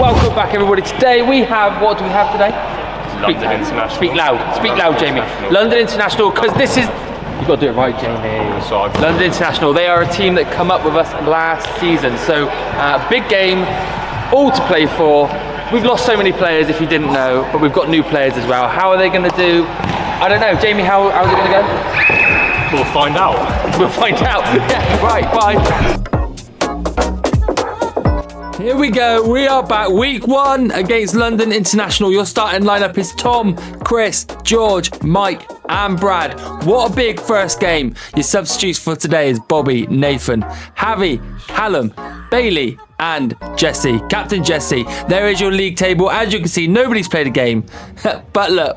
Welcome back, everybody. Today we have, what do we have today? London International. Speak loud, Jamie. London International, because this is, you've got to do it right, Jamie. Sorry. London International, they are a team that come up with us last season. So, big game, all to play for. We've lost so many players, if you didn't know, but we've got new players as well. How are they going to do? I don't know. Jamie, how's it going to go? We'll find out. We'll find out. Yeah, right, bye. Here we go. We are back. Week 1 against London International. Your starting lineup is Tom, Chris, George, Mike, and Brad. What a big first game. Your substitutes for today is Bobby, Nathan, Javi, Hallam, Bailey, and Jesse. Captain Jesse. There is your league table. As you can see, nobody's played a game. But look,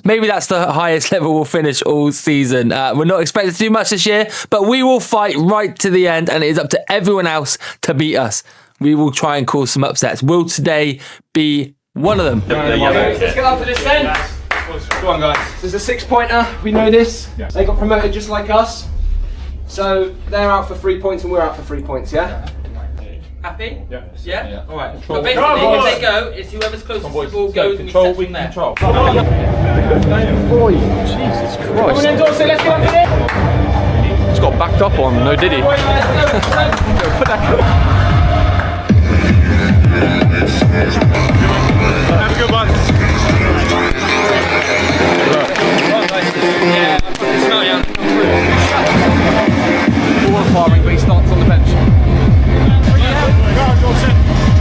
maybe that's the highest level we'll finish all season. We're not expected to do much this year, but we will fight right to the end, and it is up to everyone else to beat us. We will try and cause some upsets. Will today be one of them? Let's get up for this then. Go on, guys. There's a 6-pointer. We know this. Yeah. They got promoted just like us. So they're out for 3 points and we're out for 3 points, yeah? Happy? Yeah. Yeah? Alright. Control. But basically, if they go, it's whoever's closest to the ball goes and we set from there. Control. Boy, Jesus Come on Christ. in, Dorset. Let's get up for this. Just got backed up on, no did he? Put that. Have a good one. Yeah, I put the smell down. Ball firing, but he starts on the bench.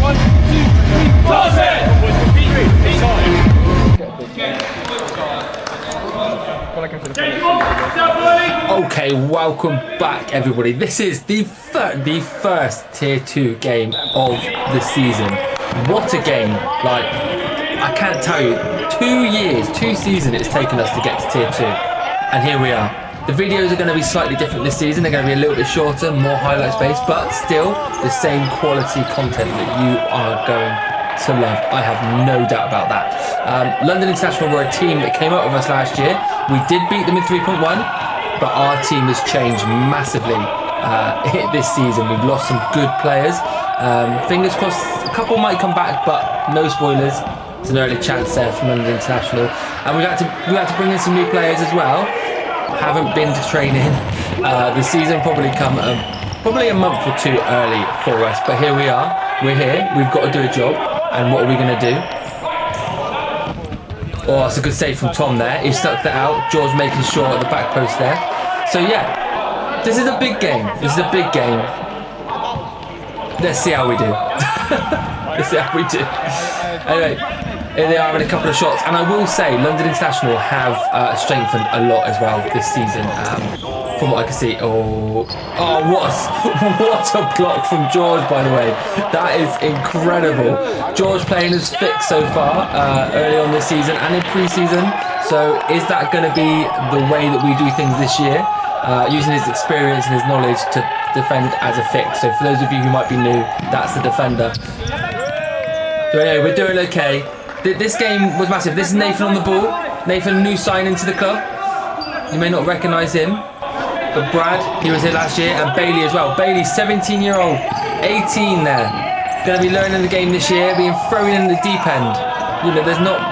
One, two, three, Okay, welcome back, everybody. This is the first Tier 2 game of the season. What a game. Like, I can't tell you, 2 seasons it's taken us to get to Tier 2. And here we are. The videos are going to be slightly different this season. They're going to be a little bit shorter, more highlights based, but still the same quality content that you are going to love. I have no doubt about that. London International were a team that came up with us last year. We did beat them in 3.1, but our team has changed massively this season. We've lost some good players. Fingers crossed, a couple might come back, but no spoilers. It's an early chance there from London International, and we had to bring in some new players as well. Haven't been to training. The season probably come probably a month or 2 early for us, but here we are. We're here. We've got to do a job, and what are we going to do? Oh, that's a good save from Tom there. He stuck that out. George making sure at the back post there. So yeah, this is a big game. This is a big game. Let's see how we do. Let's see how we do. Anyway, here they are having a couple of shots, and I will say London International have strengthened a lot as well this season. From what I can see, what a block from George, by the way. That is incredible. George playing as fit so far early on this season and in pre-season. So is that going to be the way that we do things this year? Using his experience and his knowledge to defend as a fix. So for those of you who might be new, that's the defender. So anyway, we're doing okay. This game was massive. This is Nathan on the ball. Nathan, new signing to the club. You may not recognise him, but Brad, he was here last year, and Bailey as well. Bailey, 17-year-old, 18 there. Going to be learning the game this year, being thrown in the deep end. You know, there's not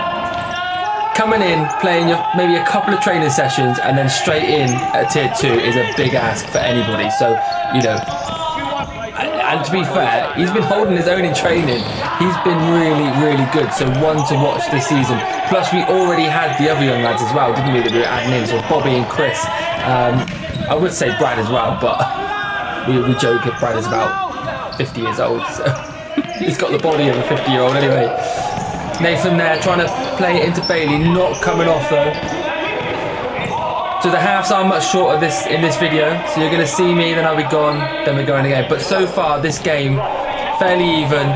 coming in, playing maybe a couple of training sessions, and then straight in at Tier 2 is a big ask for anybody. So, you know, and to be fair, he's been holding his own in training. He's been really, really good. So one to watch this season. Plus, we already had the other young lads as well, didn't we, that we were adding in? So Bobby and Chris. I would say Brad as well, but we joke that Brad is about 50 years old. So he's got the body of a 50-year-old anyway. Nathan there trying to play it into Bailey, not coming off though. So the halves are much shorter in this video. So you're going to see me, then I'll be gone, then we're going again. But so far, this game, fairly even.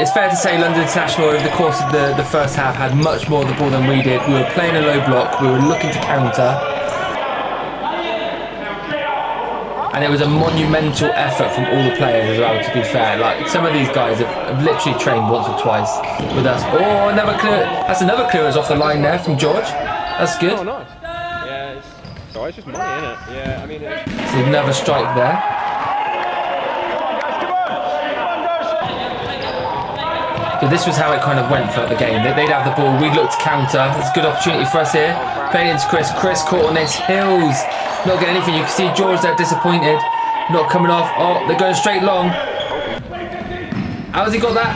It's fair to say London International over the course of the first half had much more of the ball than we did. We were playing a low block, we were looking to counter. And it was a monumental effort from all the players as well, to be fair. Like, some of these guys have literally trained once or twice with us. Oh, another clear. That's another clearance off the line there from George. That's good. Oh, nice. Yeah, it's just money, isn't it? Yeah, I mean... So another strike there. So this was how it kind of went throughout the game. They'd have the ball, we'd look to counter. It's a good opportunity for us here. Playing into Chris. Chris caught on this. Hills not getting anything. You can see George there disappointed. Not coming off. Oh, they're going straight long. How's he got that?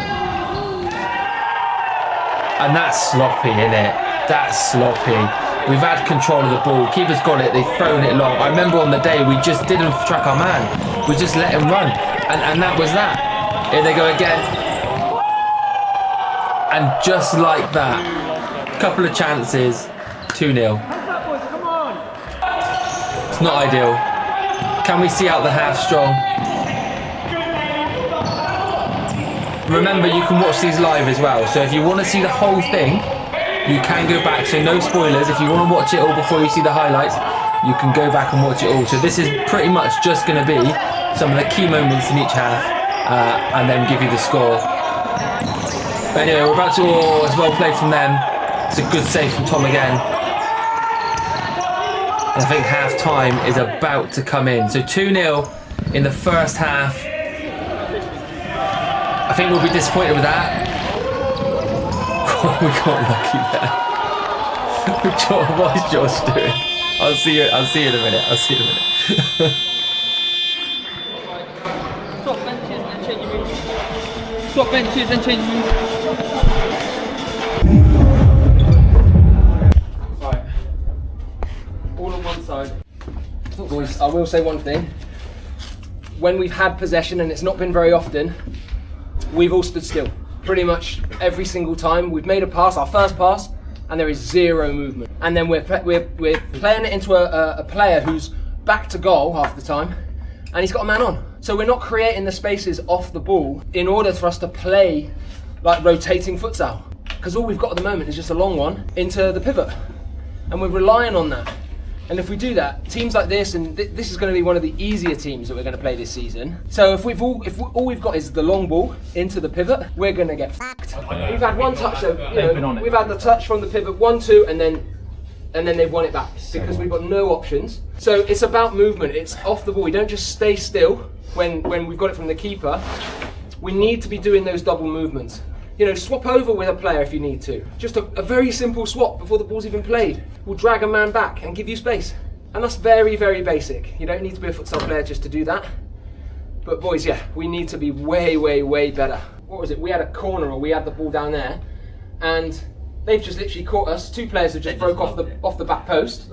And that's sloppy, isn't it? That's sloppy. We've had control of the ball. Keeper's got it. They've thrown it long. I remember on the day we just didn't track our man. We just let him run. And that was that. Here they go again. And just like that, couple of chances, 2-0. It's not ideal. Can we see out the half strong? Remember, you can watch these live as well. So if you want to see the whole thing, you can go back. So no spoilers. If you want to watch it all before you see the highlights, you can go back and watch it all. So this is pretty much just going to be some of the key moments in each half, and then give you the score. But anyway, we're about to, it's well played from them. It's a good save from Tom again. And I think half time is about to come in. So 2-0 in the first half. I think we'll be disappointed with that. We got lucky there. What is Josh doing? I'll see you in a minute. Swap benches and change your moves. Swap benches and change your moves. Right. All on one side. Boys, I will say one thing. When we've had possession, and it's not been very often, we've all stood still. Pretty much every single time we've made a pass, our first pass, and there is zero movement. And then we're playing it into a player who's back to goal half the time, and he's got a man on. So we're not creating the spaces off the ball in order for us to play like rotating futsal. Because all we've got at the moment is just a long one into the pivot. And we're relying on that. And if we do that, teams like this, and this is going to be one of the easier teams that we're going to play this season. So if all we've got is the long ball into the pivot, we're going to get f***ed. We've had one touch, so we've had the touch from the pivot, 1-2, and then they've won it back because we've got no options. So it's about movement. It's off the ball. We don't just stay still when we've got it from the keeper. We need to be doing those double movements. You know, swap over with a player if you need to. Just a very simple swap before the ball's even played. We'll drag a man back and give you space. And that's very, very basic. You don't need to be a futsal player just to do that. But boys, yeah, we need to be way, way, way better. What was it? We had a corner, or we had the ball down there, and they've just literally caught us. Two players have just broke off the back post,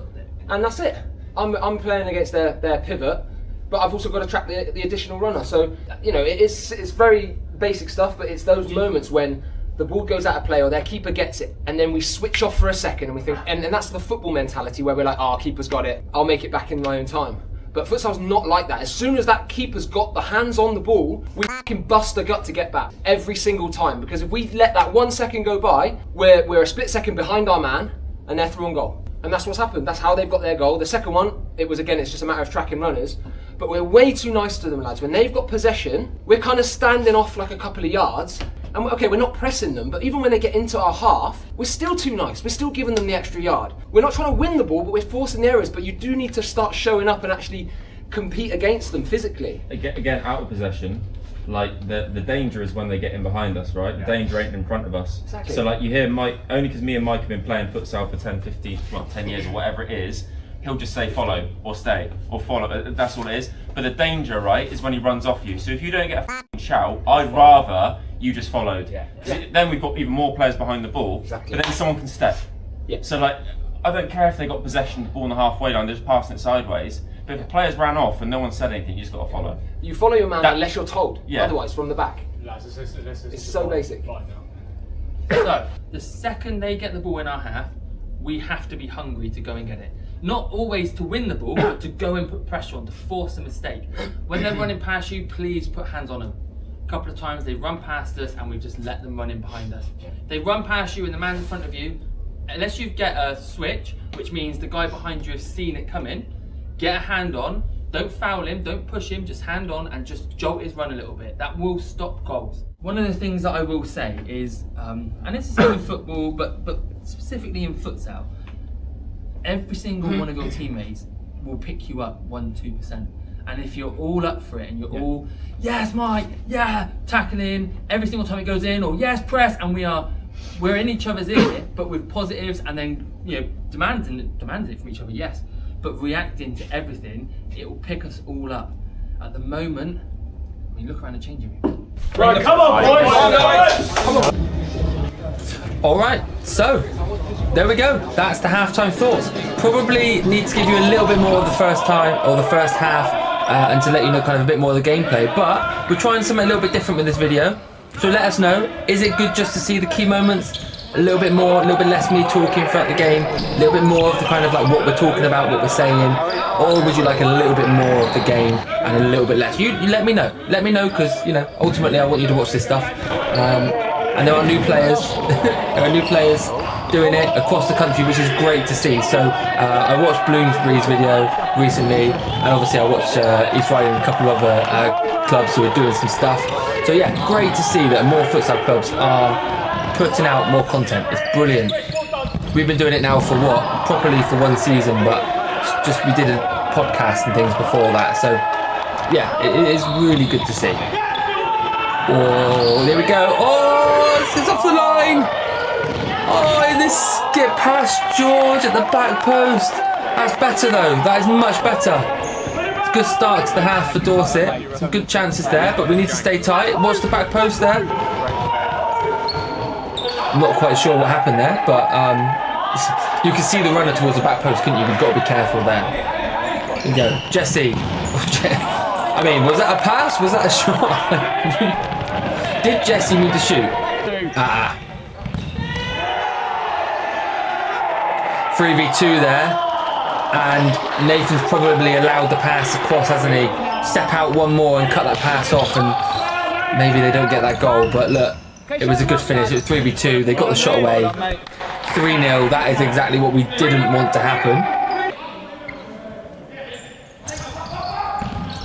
and that's it. I'm playing against their pivot, but I've also got to track the additional runner. So, you know, it's very basic stuff, but it's those moments when the ball goes out of play or their keeper gets it, and then we switch off for a second and we think, and that's the football mentality where we're like, oh, keeper's got it, I'll make it back in my own time. But futsal's not like that. As soon as that keeper's got the hands on the ball, we can bust a gut to get back every single time. Because if we let that 1 second go by, we're a split second behind our man and they're through on goal. And that's what's happened. That's how they've got their goal. The second one, it's just a matter of tracking runners. But we're way too nice to them, lads. When they've got possession, we're kind of standing off like a couple of yards. And we're not pressing them, but even when they get into our half, we're still too nice. We're still giving them the extra yard. We're not trying to win the ball, but we're forcing the errors. But you do need to start showing up and actually compete against them physically. Again, out of possession, like the danger is when they get in behind us, right? The danger ain't in front of us. Exactly. So like you hear Mike, only because me and Mike have been playing futsal for 10, 15, 10 years or whatever it is, he'll just say follow or stay or follow. That's all it is. But the danger, right, is when he runs off you. So if you don't get a f***ing shout, I'd rather you just followed. Yeah. Then we've got even more players behind the ball. Exactly. But then someone can step. Yeah. So like, I don't care if they got possession, the ball on the halfway line, they're just passing it sideways. But if the players ran off and no one said anything, you just got to follow. You follow your man unless you're told. Yeah. Otherwise, from the back. It's so basic. So, the second they get the ball in our half, we have to be hungry to go and get it. Not always to win the ball, but to go and put pressure on, to force a mistake. When they're running past you, please put hands on them. A couple of times they run past us and we've just let them run in behind us. They run past you and the man in front of you, unless you get a switch, which means the guy behind you has seen it coming, get a hand on, don't foul him, don't push him, just hand on and just jolt his run a little bit. That will stop goals. One of the things that I will say is, and this is in football, but specifically in futsal, every single one of your teammates will pick you up 1-2%. And if you're all up for it and you're all, yes, Mike, yeah, tackling every single time it goes in, or yes, press, and we're in each other's ear, but with positives, and then demanding it from each other, yes, but reacting to everything, it will pick us all up. At the moment, I mean, look around the changing room. Right, come on, boys! All right, so there we go. That's the halftime thoughts. Probably need to give you a little bit more of the first time or the first half, and to let you know kind of a bit more of the gameplay. But we're trying something a little bit different with this video. So let us know. Is it good just to see the key moments? A little bit more, a little bit less me talking throughout the game, a little bit more of the kind of like what we're talking about, what we're saying, or would you like a little bit more of the game and a little bit less? You let me know. Let me know, because ultimately I want you to watch this stuff. And there are new players. There are new players doing it across the country, which is great to see. So I watched Bloomsbury's video recently, and obviously I watched East Riding and a couple of other clubs who are doing some stuff. So yeah, great to see that more futsal clubs are putting out more content. It's brilliant. We've been doing it now for properly for 1 season, but just we did a podcast and things before that. So yeah, it is really good to see. Oh, there we go. Oh, this is off the line. Oh, this skip past George at the back post. That's better though. That is much better. It's a good start to the half for Dorset. Some good chances there, but we need to stay tight. Watch the back post there. I'm not quite sure what happened there, but you can see the runner towards the back post, couldn't you? You've got to be careful there. There you go. Jesse. I mean, was that a pass? Was that a shot? Did Jesse need to shoot? 3v2 there, and Nathan's probably allowed the pass across, hasn't he? Step out one more and cut that pass off, and maybe they don't get that goal, but look, it was a good finish. It was 3v2, they got the shot away. 3-0, that is exactly what we didn't want to happen.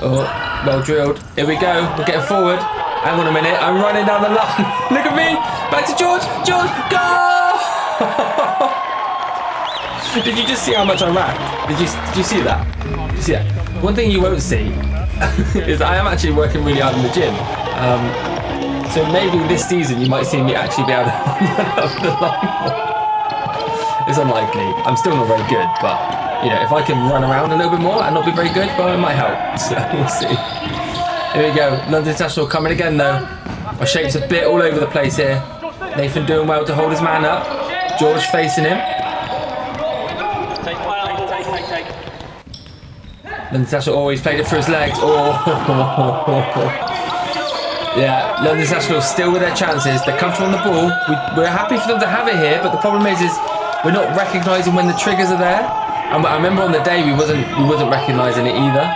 Oh, well drilled. Here we go, we're getting forward. Hang on a minute, I'm running down the line. Look at me, back to George. George, go! Did you just see how much I ran? Did you see that? Did you see that? One thing you won't see is I am actually working really hard in the gym. So maybe this season you might see me actually be able to run up the line. It's unlikely. I'm still not very good, but if I can run around a little bit more and not be very good, well, it might help. So we'll see. Here we go. London International coming again though. My shape's a bit all over the place here. Nathan doing well to hold his man up. George facing him. London International always played it through his legs. Oh. Yeah, London International still with their chances. They're comfortable on the ball. We're happy for them to have it here, but the problem is we're not recognising when the triggers are there. And I remember on the day we wasn't recognising it either.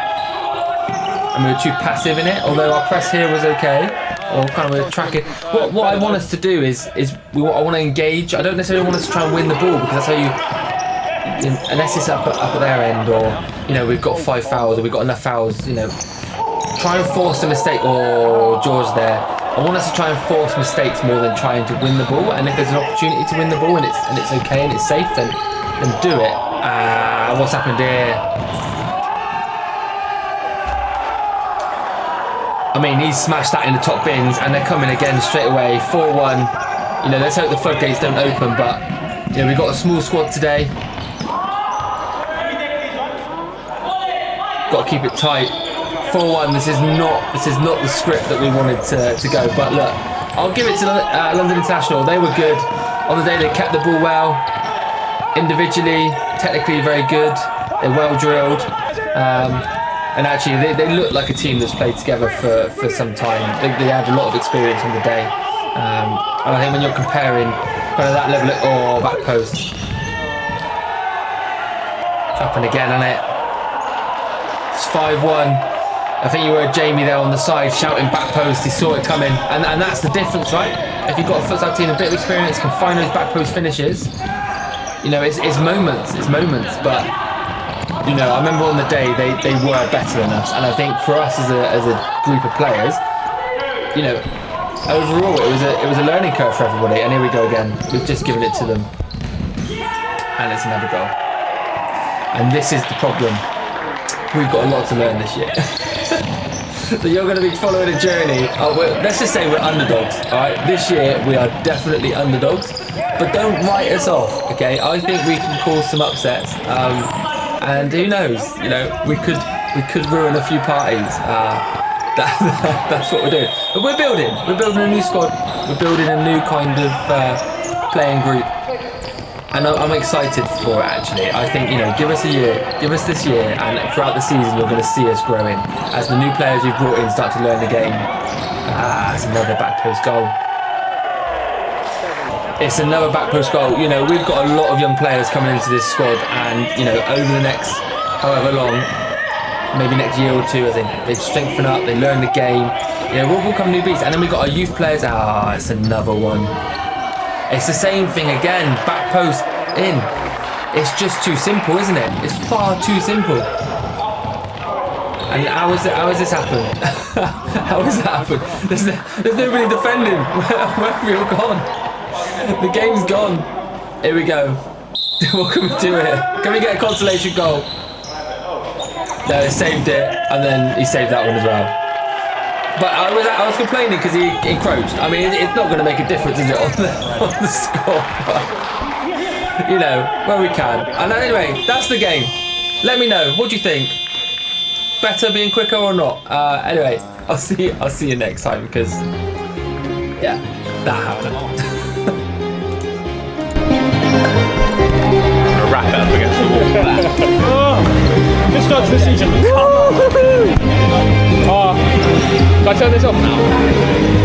And we were too passive in it, although our press here was okay. Or kind of tracking. What I want us to do is I want to engage. I don't necessarily want us to try and win the ball, because that's how you, unless it's up at their end, or we've got 5 fouls, or we've got enough fouls. Try and force a mistake. Or George there. I want us to try and force mistakes more than trying to win the ball. And if there's an opportunity to win the ball and it's okay and it's safe, then do it. What's happened here? I mean, he's smashed that in the top bins, and they're coming again straight away. 4-1. Let's hope the floodgates don't open, but we've got a small squad today. Got to keep it tight. 4-1. This is not the script that we wanted to go. But look, I'll give it to London International. They were good on the day. They kept the ball well. Individually, technically very good. They're well drilled. And actually, they look like a team that's played together for some time. They had a lot of experience on the day. And I think when you're comparing kind of that level of back post, it's happened again, hasn't it? It's 5-1. I think you heard Jamie there on the side shouting back post. He saw it coming, and that's the difference, right? If you've got a futsal team, a bit of experience, can find those back post finishes. It's moments, but. I remember on the day they were better than us, and I think for us as a group of players, overall it was a learning curve for everybody. And here we go again. We've just given it to them, and it's another goal. And this is the problem. we've got a lot to learn this year. So you're going to be following a journey. Let's just say we're underdogs. All right, this year we are definitely underdogs, but don't write us off. Okay, I think we can cause some upsets, and who knows? You know, we could ruin a few parties. That's what we're doing. But we're building a new squad. We're building a new kind of playing group. And I'm excited for it, actually. I think, you know, give us a year, give us this year, and throughout the season you're going to see us growing as the new players we've brought in start to learn the game. It's another back post goal. It's another back post goal. You know, we've got a lot of young players coming into this squad, and, you know, over the next however long, maybe next year or two, I think they strengthen up, they learn the game. You know, we'll become new beasts. And then we've got our youth players. It's another one. It's the same thing again, back post in. It's just too simple, isn't it? It's far too simple. And how has this happened? How has that happened? There's nobody defending. Where have we all gone? The game's gone. Here we go. What can we do here? Can we get a consolation goal? No, he saved it, and then he saved that one as well. But I was complaining because he encroached. I mean, it's not going to make a difference, is it, on the score? But, you know, where we can. And anyway, that's the game. Let me know. What do you think? Better being quicker or not? Anyway, I'll see you next time, because yeah, that happened. Wrap it up against the wall. Good start to the season. Can I turn this off now?